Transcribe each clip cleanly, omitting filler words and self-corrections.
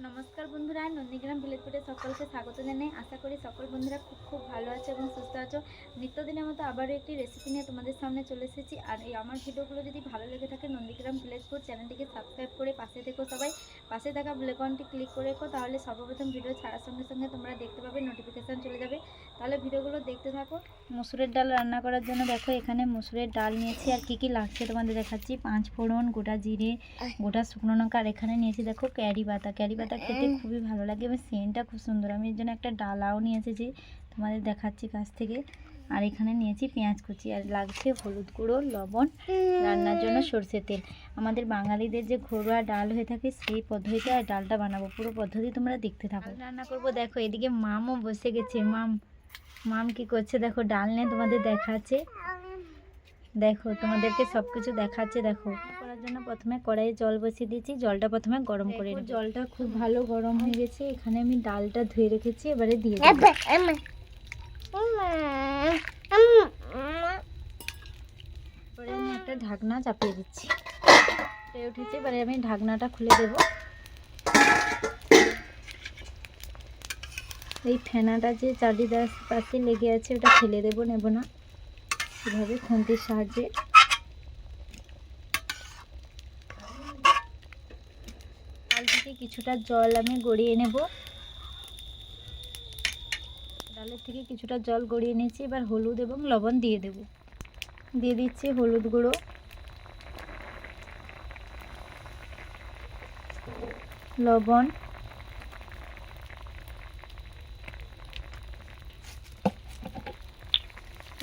নমস্কার বন্ধুরা, নন্দীগ্রাম ভিলেজ ফুডে সকলকে স্বাগত জানাই। আশা করি সকল বন্ধুরা খুব ভালো আছো এবং সুস্থ আছো। নিত্যদিনের মতো আবারও একটি রেসিপি নিয়ে তোমাদের সামনে চলে এসেছি। আর এই আমার ভিডিওগুলো যদি ভালো লেগে থাকে নন্দীগ্রাম ভিলেজ ফুড চ্যানেলটিকে সাবস্ক্রাইব করে পাশে থেকো সবাই। পাশে থাকা বেল আইকনটি ক্লিক করে রেখো, তাহলে সর্বপ্রথম ভিডিও ছাড়ার সঙ্গে সঙ্গে তোমরা দেখতে পাবে, নোটিফিকেশান চলে যাবে। তাহলে ভিডিওগুলো দেখতে থাকো। মসুরের ডাল রান্না করার জন্য দেখো এখানে মসুরের ডাল নিয়েছি। আর কি কি লাগছে তোমাদের দেখাচ্ছি। 5 ফোড়ন, গোটা জিরে, গোটা শুকনো লঙ্কা। আর এখানে নিয়েছি দেখো ক্যারি পাতা খেতে খুবই ভালো লাগে এবং সেন্টটা খুব সুন্দর। আমি এর জন্য একটা ডালাও নিয়ে এসেছি, তোমাদের দেখাচ্ছি কাছ থেকে। আর এখানে নিয়েছি পেঁয়াজ কুচি। আর লাগছে হলুদ গুঁড়ো, লবণ, রান্নার জন্য সরষের তেল। আমাদের বাঙালিদের যে ঘরোয়া ডাল হয়ে থাকে সেই পদ্ধতিতে আর ডালটা বানাবো। পুরো পদ্ধতি তোমরা দেখতে থাকো। রান্না করব দেখো এদিকে মামও বসে গেছে। মাম কি করছে দেখো, ডাল নিয়ে তোমাদের দেখাচ্ছে। দেখো তোমাদেরকে সব কিছু দেখাচ্ছে। দেখো করার জন্য প্রথমে কড়াইয়ে জল বসিয়ে দিয়েছি। জলটা প্রথমে গরম করে নেব। জলটা খুব ভালো গরম হয়ে গেছে। এখানে আমি ডালটা ধুয়ে রেখেছি, এবারে দিয়ে দেব। এবারে আমি একটা ঢাকনা চাপিয়ে দিচ্ছি। ফুটে উঠেছে, এবারে আমি ঢাকনাটা খুলে দেব। এই ফেনাটা যে চারিপাশে লেগে আছে ওটা ফেলে দেবো, নেব না। এভাবে খুন্তির সাহায্যে ডাল থেকে কিছুটা জল আমি গড়িয়ে নেব। ডালের থেকে কিছুটা জল গড়িয়ে নিয়েছি। এবার হলুদ এবং লবণ দিয়ে দেব। দিয়ে দিচ্ছি হলুদ গুঁড়ো, লবণ,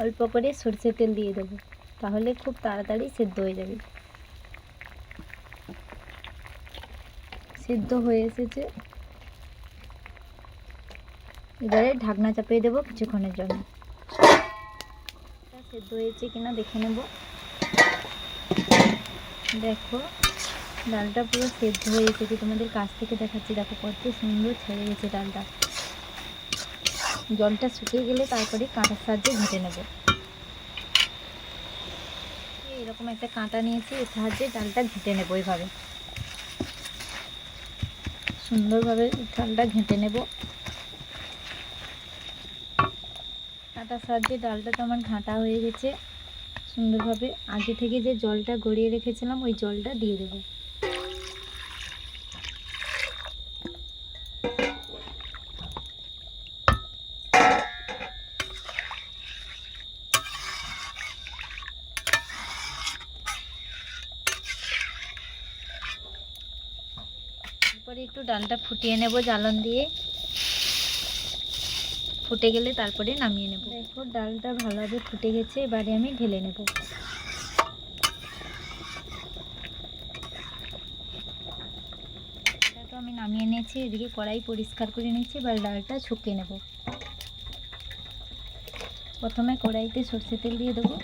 অল্প করে সরষের তেল দিয়ে দেবো, তাহলে খুব তাড়াতাড়ি সেদ্ধ হয়ে যাবে। সেদ্ধ হয়ে এসেছে, এবারে ঢাকনা চাপিয়ে দেবো কিছুক্ষণের জন্য। সেদ্ধ হয়েছে কিনা দেখে নেব। দেখো ডালটা পুরো সেদ্ধ হয়ে এসেছে, তোমাদের কাছ থেকে দেখাচ্ছি। দেখো কত সুন্দর ছেড়ে গেছে ডালটা। জলটা শুকিয়ে গেলে তারপরে কাঁটার সাহায্যে ঘেঁটে নেব। এরকম একটা কাঁটা নিয়েছি, এর সাহায্যে ডালটা ঘেঁটে নেব। এইভাবে সুন্দরভাবে ডালটা ঘেঁটে নেব। কাঁটার সাহায্যে ডালটা তো আমার ঘাঁটা হয়ে গেছে সুন্দরভাবে। আগে থেকে যে জলটা গড়িয়ে রেখেছিলাম ওই জলটা দিয়ে দেব। তারপরে একটু ডালটা ফুটিয়ে নেব জ্বালন দিয়ে। ফুটে গেলে তারপরে নামিয়ে নেব। দেখো ডালটা ভালোভাবে ফুটে গেছে, এবারে আমি ঢেলে নেব। তো আমি নামিয়ে নিয়েছি। এদিকে কড়াই পরিষ্কার করে নিয়েছি, এবার ডালটা ছুঁকে নেব। প্রথমে কড়াইতে সরষের তেল দিয়ে দেবো।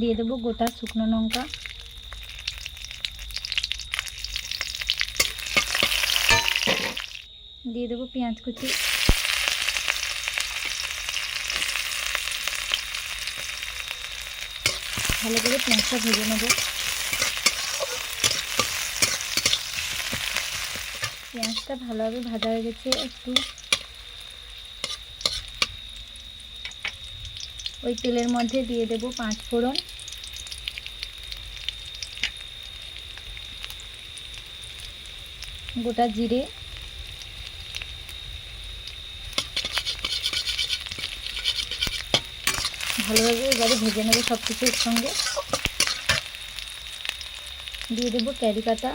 দিয়ে দেবো গোটা শুকনো লঙ্কা, দিয়ে দেবো পেঁয়াজ কুচি, ভালো করে পেঁয়াজটা ভেজে নেব। পেঁয়াজটা ভালোভাবে ভাজা হয়ে গেছে। একটু ওই তেলের মধ্যে দিয়ে দেব 5 ফোড়ন, গোটা জিরে, ভালোভাবে এবারে ভেজে নেব সব কিছুর সঙ্গে। দিয়ে দেবো ক্যারি পাতা,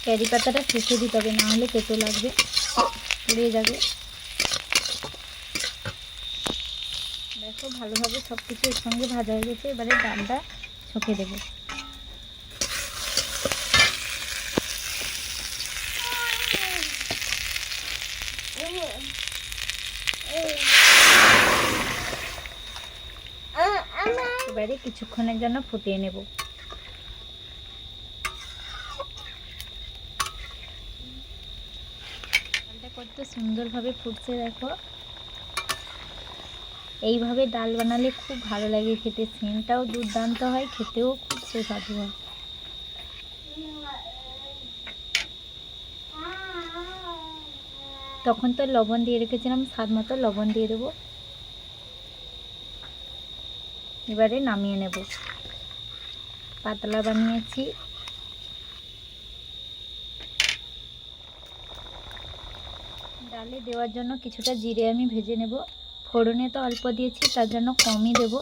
ক্যারি পাতাটা শেষে দিতে হবে, না হলে তেতো লাগবে, পুড়ে যাবে। দেখো ভালোভাবে সব কিছু এর সঙ্গে ভাজা হয়ে গেছে। এবারে ডালটা ছকে দেব। এবারে কিছুক্ষণের জন্য ফুটিয়ে নেব। কত সুন্দরভাবে ফুটছে দেখো। এইভাবে ডাল বানালে খুব ভালো লাগে খেতে, সেন্টটাও দুর্দান্ত হয়, খেতেও খুব সুস্বাদু হয়। তখন তো লবণ দিয়ে রেখেছিলাম, স্বাদ মতো লবণ দিয়ে দেবো। এবারে নামিয়ে নেব। পাতলা বানিয়েছি। ডালে দেওয়ার জন্য কিছুটা জিরে আমি ভেজে নেব। ফোড়নে তো অল্প দিয়েছি, তার জন্য কমই দেব।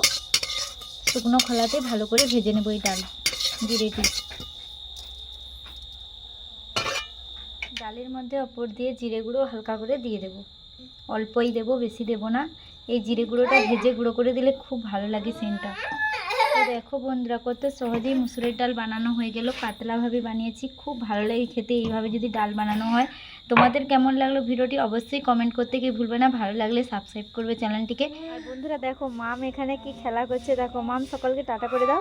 শুকনো খোলাতে ভালো করে ভেজে নেব এই ডাল জিরেটি। ডালের মধ্যে ওপর দিয়ে জিরে গুঁড়ো হালকা করে দিয়ে দেব। অল্পই দেব, বেশি দেব না। এই জিরে গুঁড়োটা ভেজে গুঁড়ো করে দিলে খুব ভালো লাগে সেন্টটা। তো দেখো বন্ধুরা, কত সহজেই মুসুরির ডাল বানানো হয়ে গেল। পাতলাভাবে বানিয়েছি, খুব ভালো লাগে খেতে এইভাবে যদি ডাল বানানো হয়। তোমাদের কেমন লাগলো ভিডিওটি অবশ্যই কমেন্ট করতে গিয়ে ভুলবে না। ভালো লাগলে সাবস্ক্রাইব করবে চ্যানেলটিকে। আর বন্ধুরা দেখো মাম এখানে কি খেলা করছে দেখো। মাম সকলকে টাটা করে দাও,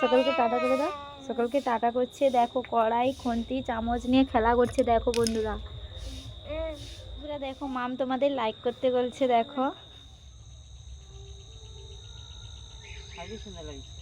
সকলকে টাটা করে দাও। সকলকে টাটা করছে দেখো, কড়াই খুন্তি চামচ নিয়ে খেলা করছে দেখো বন্ধুরা। বন্ধুরা দেখো মাম তোমাদের লাইক করতে বলছে দেখো। সুন্দর লাগছে।